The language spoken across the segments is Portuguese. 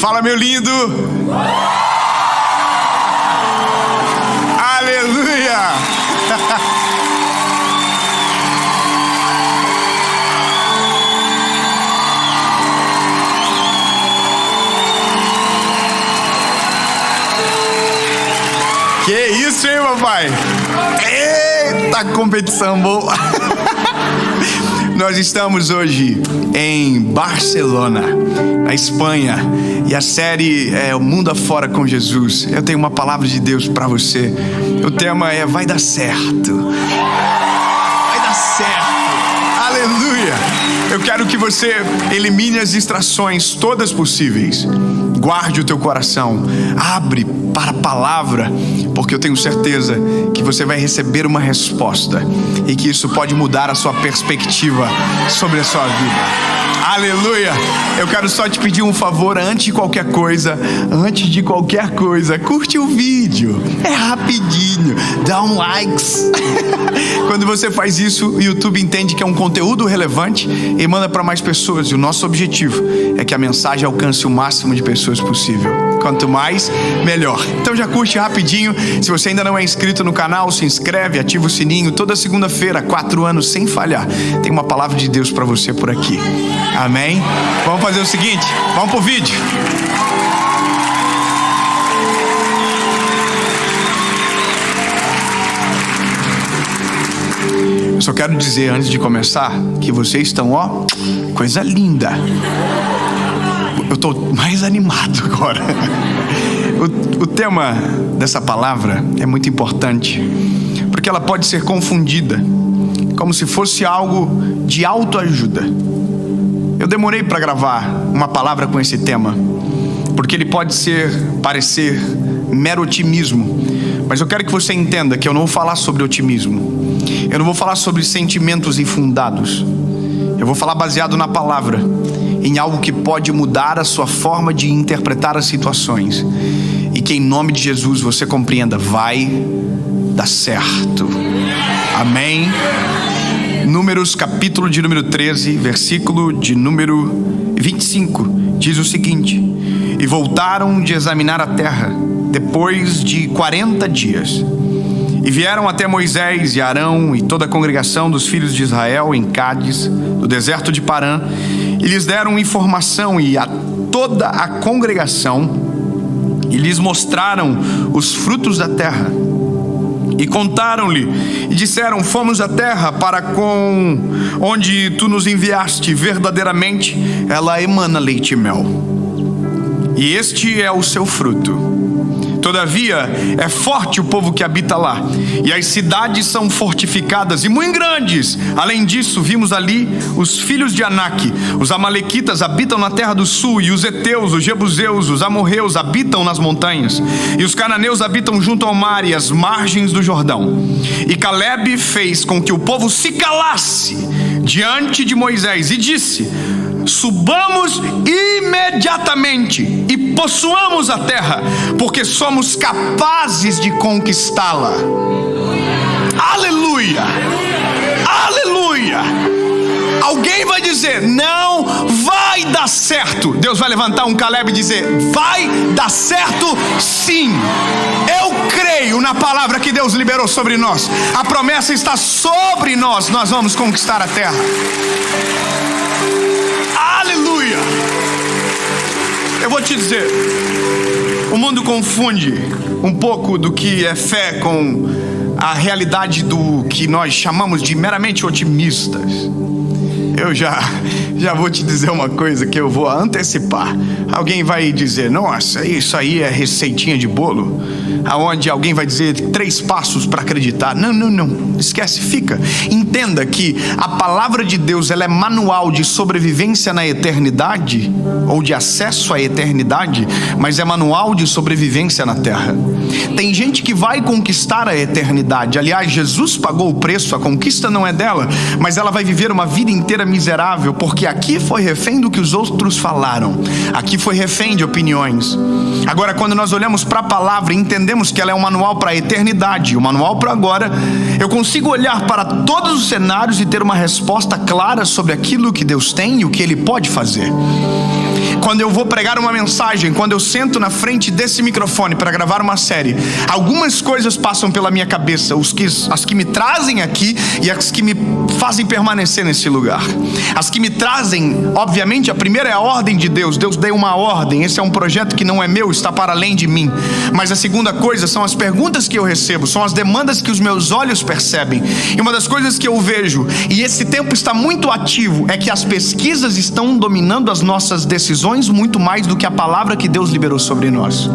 Fala, meu lindo. Aleluia. Que isso, hein, papai? Eita, competição boa. Nós estamos hoje em Barcelona, na Espanha, e a série é O Mundo Afora com Jesus. Eu tenho uma palavra de Deus para você. O tema é Vai Dar Certo. Vai dar certo. Aleluia. Eu quero que você elimine as distrações todas possíveis. Guarde o teu coração. Abre para a palavra, porque eu tenho certeza que você vai receber uma resposta e que isso pode mudar a sua perspectiva sobre a sua vida. Aleluia! Eu quero só te pedir um favor antes de qualquer coisa, curte o vídeo, é rapidinho, dá um likes. Quando você faz isso, o YouTube entende que é um conteúdo relevante e manda para mais pessoas, e o nosso objetivo é que a mensagem alcance o máximo de pessoas possível. Quanto mais, melhor. Então já curte rapidinho. Se você ainda não é inscrito no canal, se inscreve, ativa o sininho. Toda segunda-feira, 4 anos sem falhar, tem uma palavra de Deus para você por aqui. Amém? Vamos fazer o seguinte, vamos pro vídeo. Eu só quero dizer antes de começar que vocês estão, ó, coisa linda. Eu tô mais animado agora. O tema dessa palavra é muito importante, porque ela pode ser confundida como se fosse algo de autoajuda. Eu demorei para gravar uma palavra com esse tema, porque ele pode parecer mero otimismo. Mas eu quero que você entenda que eu não vou falar sobre otimismo. Eu não vou falar sobre sentimentos infundados. Eu vou falar baseado na palavra, em algo que pode mudar a sua forma de interpretar as situações. E que em nome de Jesus você compreenda, vai dar certo. Amém? Números, capítulo de número 13, versículo de número 25, diz o seguinte: E voltaram de examinar a terra, depois de 40 dias. E vieram até Moisés e Arão e toda a congregação dos filhos de Israel em Cádiz, no deserto de Parã, e lhes deram informação e a toda a congregação, e lhes mostraram os frutos da terra. E contaram-lhe e disseram: Fomos à terra para com onde tu nos enviaste, verdadeiramente ela emana leite e mel, e este é o seu fruto. Todavia é forte o povo que habita lá, e as cidades são fortificadas e muito grandes. Além disso, vimos ali os filhos de Anak. Os amalequitas habitam na terra do sul, e os heteus, os jebuseus, os amorreus habitam nas montanhas, e os cananeus habitam junto ao mar e às margens do Jordão. E Calebe fez com que o povo se calasse diante de Moisés e disse: Subamos imediatamente e possuamos a terra, porque somos capazes de conquistá-la. Aleluia! Aleluia! Alguém vai dizer: não vai dar certo. Deus vai levantar um Calebe e dizer: vai dar certo sim. Eu creio na palavra que Deus liberou sobre nós. A promessa está sobre nós. Nós vamos conquistar a terra. Aleluia! Eu vou te dizer, o mundo confunde um pouco do que é fé com a realidade do que nós chamamos de meramente otimistas. Eu já vou te dizer uma coisa que eu vou antecipar. Alguém vai dizer: nossa, isso aí é receitinha de bolo, aonde alguém vai dizer 3 passos para acreditar. Não, esquece, fica. Entenda que a palavra de Deus, ela é manual de sobrevivência na eternidade, ou de acesso à eternidade, mas é manual de sobrevivência na terra. Tem gente que vai conquistar a eternidade. Aliás, Jesus pagou o preço, a conquista não é dela, mas ela vai viver uma vida inteira miserável, porque aqui foi refém do que os outros falaram, aqui foi refém de opiniões. Agora, quando nós olhamos para a palavra e entendemos que ela é um manual para a eternidade, um manual para agora, eu consigo olhar para todos os cenários e ter uma resposta clara sobre aquilo que Deus tem e o que Ele pode fazer. quando eu vou pregar uma mensagem, quando eu sento na frente desse microfone para gravar uma série, algumas coisas passam pela minha cabeça, as que me trazem aqui e as que me fazem permanecer nesse lugar. As que me trazem, obviamente, a primeira é a ordem de Deus. Deus deu uma ordem, esse é um projeto que não é meu, está para além de mim. Mas a segunda coisa são as perguntas que eu recebo, são as demandas que os meus olhos percebem. E uma das coisas que eu vejo, e esse tempo está muito ativo, é que as pesquisas estão dominando as nossas decisões muito mais do que a palavra que Deus liberou sobre nós.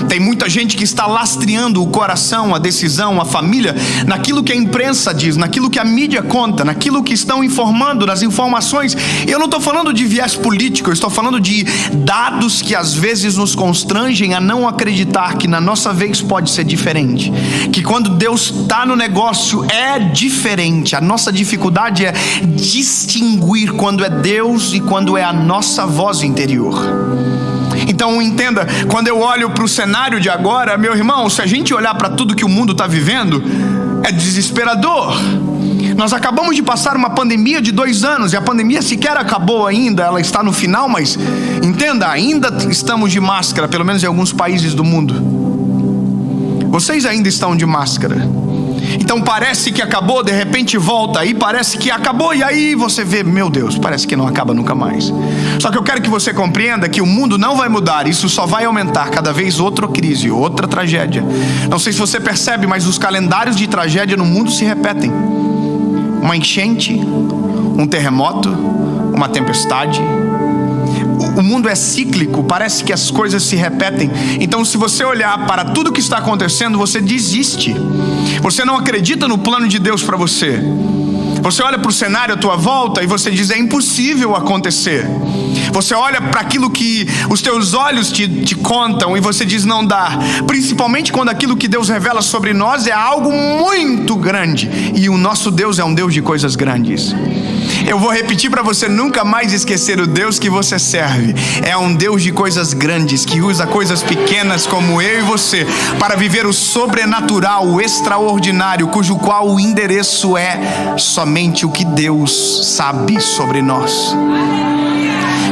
Tem muita gente que está lastreando o coração, a decisão, a família, naquilo que a imprensa diz, naquilo que a mídia conta, naquilo que estão informando, nas informações. Eu não estou falando de viés político, eu estou falando de dados que às vezes nos constrangem a não acreditar que na nossa vez pode ser diferente. Que quando Deus está no negócio é diferente. A nossa dificuldade é distinguir quando é Deus e quando é a nossa voz interior. Então entenda, quando eu olho para o cenário de agora, meu irmão, se a gente olhar para tudo que o mundo está vivendo, é desesperador. Nós acabamos de passar uma pandemia de 2 anos, e a pandemia sequer acabou ainda, ela está no final, mas entenda, ainda estamos de máscara, pelo menos em alguns países do mundo. Vocês ainda estão de máscara. Então parece que acabou, de repente volta, aí parece que acabou, e aí você vê, meu Deus, parece que não acaba nunca mais. Só que eu quero que você compreenda que o mundo não vai mudar, isso só vai aumentar cada vez outra crise, outra tragédia. Não sei se você percebe, mas os calendários de tragédia no mundo se repetem. Uma enchente, um terremoto, uma tempestade. O mundo é cíclico, parece que as coisas se repetem. Então se você olhar para tudo que está acontecendo, você desiste. Você não acredita no plano de Deus para você. Você olha para o cenário à tua volta e você diz, é impossível acontecer. Você olha para aquilo que os teus olhos te contam e você diz, não dá. Principalmente quando aquilo que Deus revela sobre nós é algo muito grande. E o nosso Deus é um Deus de coisas grandes. Eu vou repetir para você nunca mais esquecer o Deus que você serve. É um Deus de coisas grandes, que usa coisas pequenas como eu e você para viver o sobrenatural, o extraordinário, cujo qual o endereço é somente o que Deus sabe sobre nós.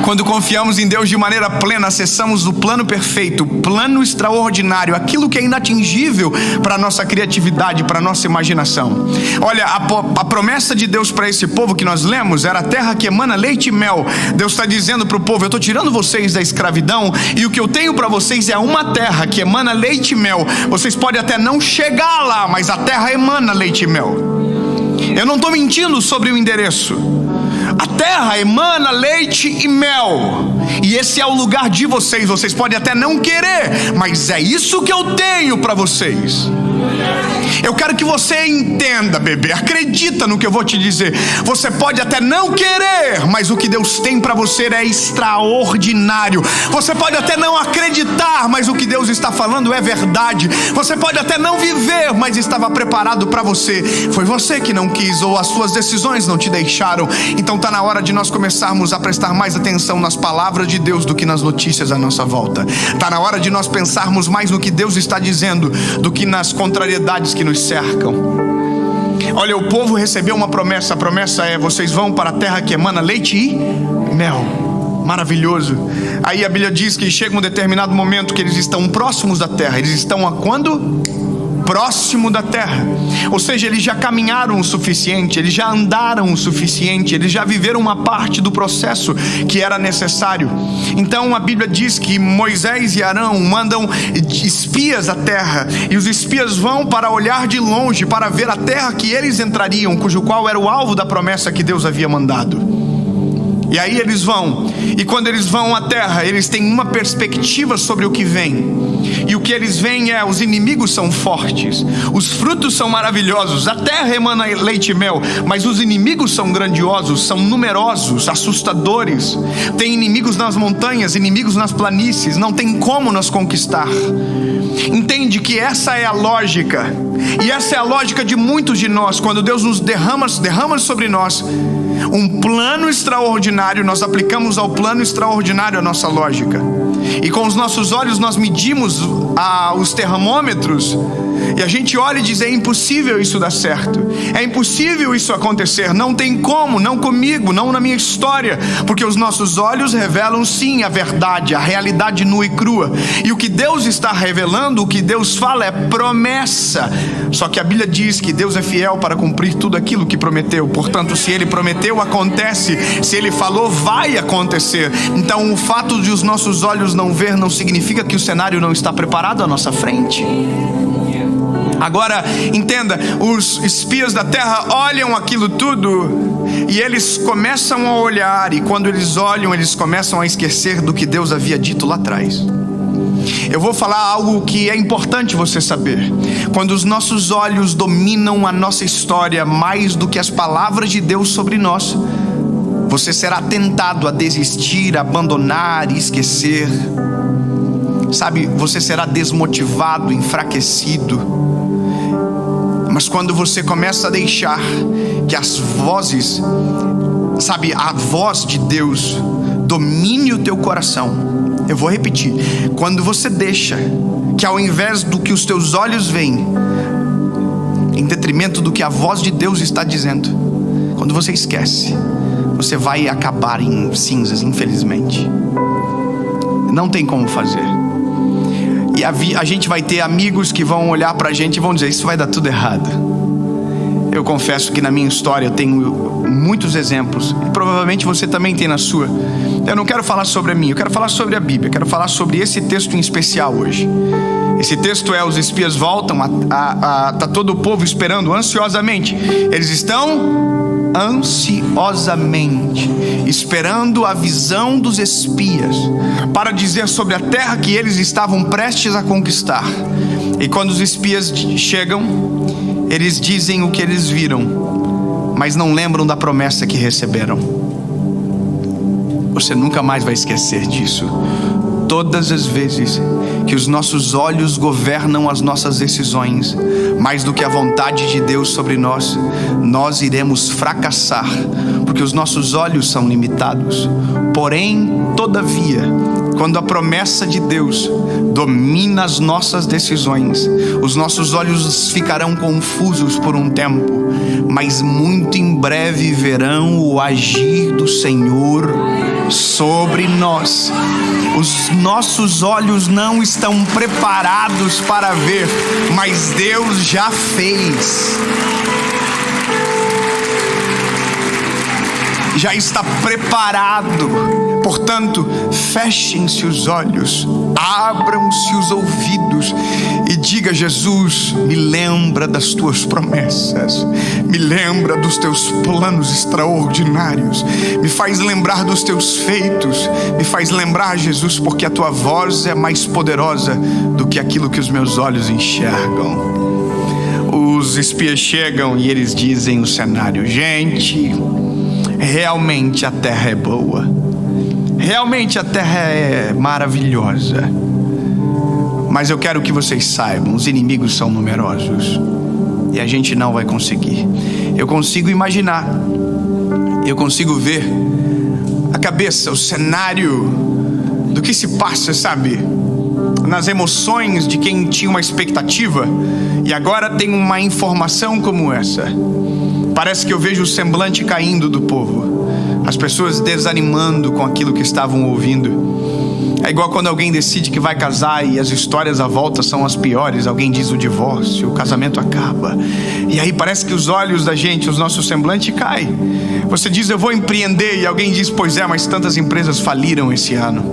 Quando confiamos em Deus de maneira plena, acessamos o plano perfeito, o plano extraordinário, aquilo que é inatingível para a nossa criatividade, para a nossa imaginação. Olha, a promessa de Deus para esse povo que nós lemos era a terra que emana leite e mel. Deus está dizendo para o povo, eu estou tirando vocês da escravidão e o que eu tenho para vocês é uma terra que emana leite e mel. Vocês podem até não chegar lá, mas a terra emana leite e mel. Eu não estou mentindo sobre o endereço. A terra emana leite e mel. E esse é o lugar de vocês. Vocês podem até não querer, mas é isso que eu tenho para vocês. Eu quero que você entenda, bebê. Acredita no que eu vou te dizer. Você pode até não querer, mas o que Deus tem para você é extraordinário. Você pode até não acreditar, mas o que Deus está falando é verdade. Você pode até não viver, mas estava preparado para você. Foi você que não quis, ou as suas decisões não te deixaram. Então está na hora de nós começarmos a prestar mais atenção nas palavras de Deus do que nas notícias à nossa volta. Está na hora de nós pensarmos mais no que Deus está dizendo do que nas contrariedades que nos cercam. Olha, o povo recebeu uma promessa. A promessa é, vocês vão para a terra que emana leite e mel. Maravilhoso. Aí a Bíblia diz que chega um determinado momento que eles estão próximos da terra. Eles estão a quando? Próximo da terra. Ou seja, eles já caminharam o suficiente, eles já andaram o suficiente, eles já viveram uma parte do processo que era necessário. Então a Bíblia diz que Moisés e Arão mandam espias à terra, e os espias vão para olhar de longe, para ver a terra que eles entrariam, cujo qual era o alvo da promessa que Deus havia mandado. E aí eles vão, e quando eles vão à terra, eles têm uma perspectiva sobre o que vem. E o que eles veem é, os inimigos são fortes, os frutos são maravilhosos, a terra emana leite e mel, mas os inimigos são grandiosos, são numerosos, assustadores. Tem inimigos nas montanhas, inimigos nas planícies, não tem como nos conquistar. Entende que essa é a lógica, e essa é a lógica de muitos de nós. Quando Deus nos derrama sobre nós um plano extraordinário, nós aplicamos ao plano extraordinário a nossa lógica, e com os nossos olhos nós medimos os termômetros E a gente olha e diz: é impossível isso dar certo, é impossível isso acontecer, não tem como, não comigo, não na minha história, porque os nossos olhos revelam sim a verdade, a realidade nua e crua, e o que Deus está revelando, o que Deus fala é promessa. Só que a Bíblia diz que Deus é fiel para cumprir tudo aquilo que prometeu. Portanto, se Ele prometeu, acontece. Se Ele falou, vai acontecer. Então o fato de os nossos olhos não ver não significa que o cenário não está preparado à nossa frente. Agora, entenda, os espias da terra olham aquilo tudo e eles começam a olhar, e quando eles olham, eles começam a esquecer do que Deus havia dito lá atrás. Eu vou falar algo que é importante você saber. Quando os nossos olhos dominam a nossa história mais do que as palavras de Deus sobre nós, você será tentado a desistir, a abandonar e esquecer. Sabe, você será desmotivado, enfraquecido. Mas quando você começa a deixar que as vozes, sabe, a voz de Deus domine o teu coração. Eu vou repetir. Quando você deixa que, ao invés do que os teus olhos veem, em detrimento do que a voz de Deus está dizendo, quando você esquece, você vai acabar em cinzas, infelizmente. Não tem como fazer. E a gente vai ter amigos que vão olhar pra gente e vão dizer: isso vai dar tudo errado. Eu confesso que na minha história eu tenho muitos exemplos, e provavelmente você também tem na sua. Eu não quero falar sobre a minha, eu quero falar sobre a Bíblia. Eu quero falar sobre esse texto em especial hoje. Esse texto é: os espias voltam, tá todo o povo esperando ansiosamente. Eles estão ansiosamente esperando a visão dos espias para dizer sobre a terra que eles estavam prestes a conquistar. E quando os espias chegam, eles dizem o que eles viram, mas não lembram da promessa que receberam. Você nunca mais vai esquecer disso. Todas as vezes que os nossos olhos governam as nossas decisões, mais do que a vontade de Deus sobre nós, nós iremos fracassar, porque os nossos olhos são limitados. Porém, todavia, quando a promessa de Deus domina as nossas decisões, os nossos olhos ficarão confusos por um tempo, mas muito em breve verão o agir do Senhor sobre nós. Os nossos olhos não estão preparados para ver, mas Deus já fez. Já está preparado. Portanto, fechem-se os olhos, abram-se os ouvidos e diga: Jesus, me lembra das tuas promessas, me lembra dos teus planos extraordinários, me faz lembrar dos teus feitos, me faz lembrar, Jesus, porque a tua voz é mais poderosa do que aquilo que os meus olhos enxergam. Os espias chegam e eles dizem o cenário: gente, realmente a terra é boa, realmente a terra é maravilhosa, mas eu quero que vocês saibam, os inimigos são numerosos e a gente não vai conseguir. Eu consigo imaginar, eu consigo ver a cabeça, o cenário do que se passa, sabe, nas emoções de quem tinha uma expectativa e agora tem uma informação como essa. Parece que eu vejo o semblante caindo do povo, as pessoas desanimando com aquilo que estavam ouvindo. É igual quando alguém decide que vai casar e as histórias à volta são as piores. Alguém diz o divórcio, o casamento acaba, e aí parece que os olhos da gente, o nosso semblante cai. Você diz: eu vou empreender, e alguém diz: pois é, mas tantas empresas faliram esse ano.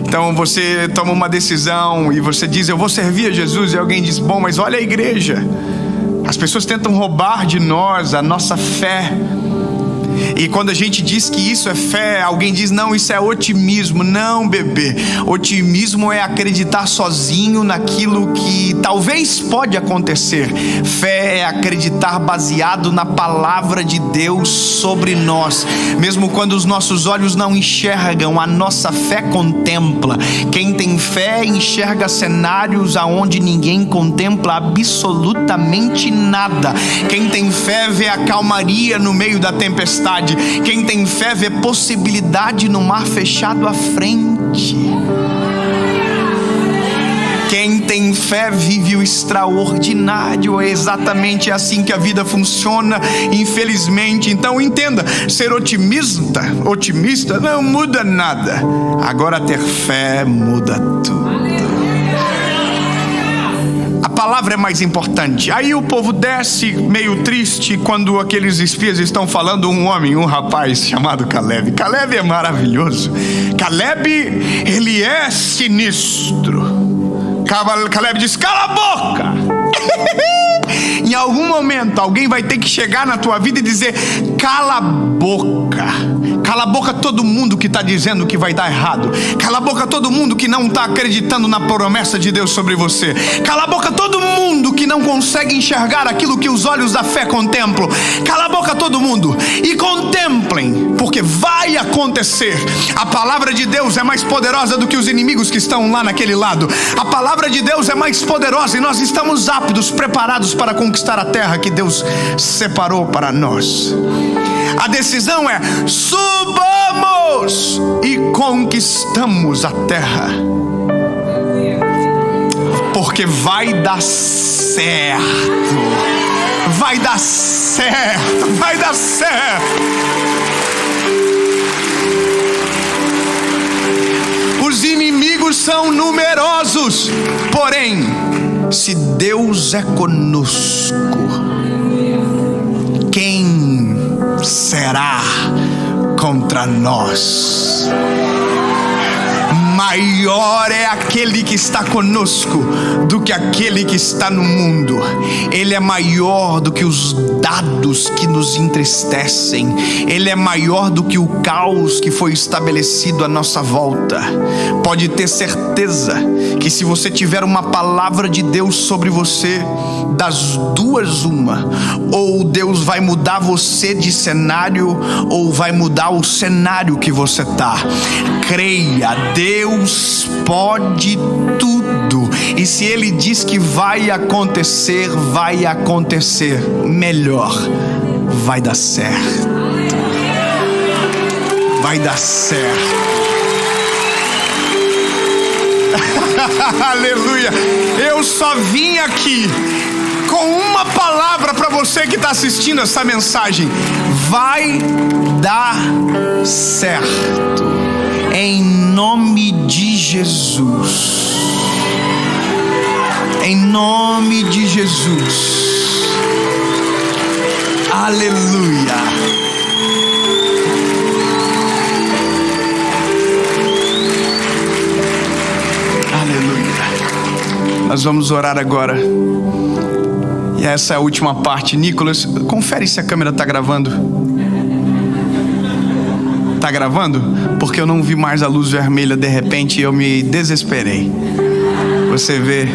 Então você toma uma decisão e você diz: eu vou servir a Jesus, e alguém diz: bom, mas olha a igreja. As pessoas tentam roubar de nós a nossa fé. E quando a gente diz que isso é fé, alguém diz: não, isso é otimismo. Não, bebê, otimismo é acreditar sozinho naquilo que talvez pode acontecer. Fé é acreditar baseado na palavra de Deus sobre nós. Mesmo quando os nossos olhos não enxergam, a nossa fé contempla. Quem tem fé enxerga cenários aonde ninguém contempla absolutamente nada. Quem tem fé vê a calmaria no meio da tempestade. Quem tem fé vê possibilidade no mar fechado à frente. Quem tem fé vive o extraordinário. É exatamente assim que a vida funciona, infelizmente. Então entenda, ser otimista não muda nada. Agora ter fé muda tudo. A palavra é mais importante. Aí o povo desce meio triste quando aqueles espias estão falando um rapaz chamado Caleb. Caleb é maravilhoso. Caleb, ele é sinistro. Caleb diz: cala a boca. Em algum momento alguém vai ter que chegar na tua vida e dizer: cala a boca. Cala a boca todo mundo que está dizendo que vai dar errado. Cala a boca todo mundo que não está acreditando na promessa de Deus sobre você. Cala a boca todo mundo que não consegue enxergar aquilo que os olhos da fé contemplam. Cala a boca todo mundo e contemplem, porque vai acontecer. A palavra de Deus é mais poderosa do que os inimigos que estão lá naquele lado. A palavra de Deus é mais poderosa e nós estamos aptos, preparados para conquistar a terra que Deus separou para nós. A decisão é: subamos e conquistamos a terra, porque vai dar certo. Vai dar certo. Vai dar certo. Os inimigos são numerosos, porém, se Deus é conosco, quem será contra nós? Maior é aquele que está conosco do que aquele que está no mundo. Ele é maior do que os dados que nos entristecem. Ele é maior do que o caos que foi estabelecido à nossa volta. Pode ter certeza que se você tiver uma palavra de Deus sobre você, das duas uma: ou Deus vai mudar você de cenário, ou vai mudar o cenário que você está. Creia, Deus pode tudo, e se Ele diz que vai acontecer, vai acontecer. Melhor, vai dar certo. Vai dar certo. Aleluia. Eu só vim aqui com uma palavra para você que está assistindo essa mensagem: vai dar certo, em nome de Jesus. Em nome de Jesus. Aleluia. Aleluia. Nós vamos orar agora. E essa é a última parte. Nicolas, confere se a câmera está gravando. Está gravando? Porque eu não vi mais a luz vermelha de repente e eu me desesperei. Você vê?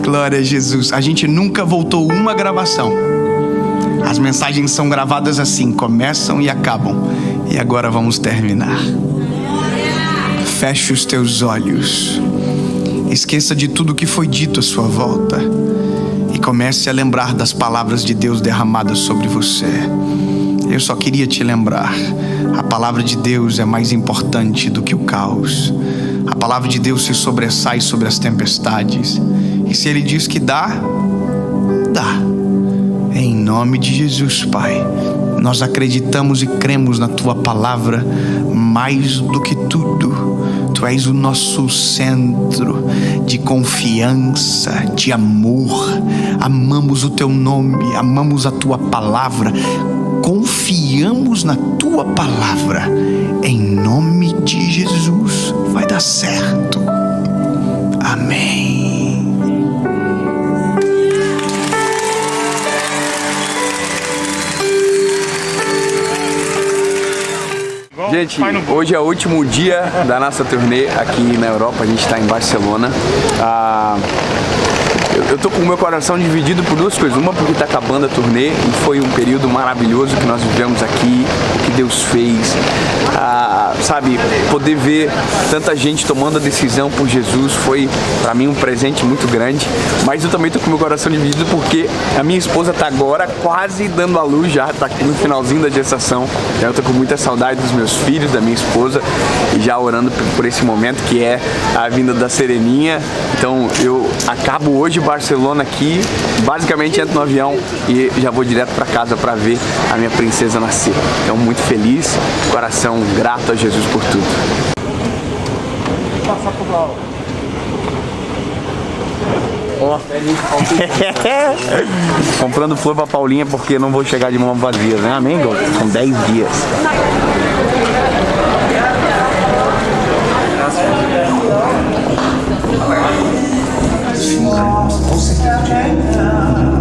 Glória a Jesus. A gente nunca voltou uma gravação. As mensagens são gravadas assim, começam e acabam. E agora vamos terminar. Feche os teus olhos. Esqueça de tudo que foi dito à sua volta e comece a lembrar das palavras de Deus derramadas sobre você. Eu só queria te lembrar: a palavra de Deus é mais importante do que o caos. A palavra de Deus se sobressai sobre as tempestades. E se Ele diz que dá, dá. Em nome de Jesus, Pai, nós acreditamos e cremos na Tua palavra mais do que tudo. Tu és o nosso centro de confiança, de amor. Amamos o Teu nome, amamos a Tua palavra. Confiamos na Tua palavra. Em nome de Jesus, vai dar certo. Amém. Gente, hoje é o último dia da nossa turnê aqui na Europa. A gente está em Barcelona. Eu tô com o meu coração dividido por duas coisas. Uma, porque está acabando a turnê e foi um período maravilhoso que nós vivemos aqui, o que Deus fez. sabe, poder ver tanta gente tomando a decisão por Jesus foi pra mim um presente muito grande. Mas eu também tô com meu coração dividido porque a minha esposa tá agora quase dando à luz, já tá aqui no finalzinho da gestação. Eu tô com muita saudade dos meus filhos, da minha esposa, e já orando por esse momento que é a vinda da Sereninha. Então eu acabo hoje Barcelona aqui, basicamente entro no avião e já vou direto pra casa pra ver a minha princesa nascer. Então muito feliz, coração grato a Jesus por tudo. Ó. Comprando flor pra Paulinha porque não vou chegar de mão vazia, né? Amém, Gol? São 10 dias. Com certeza.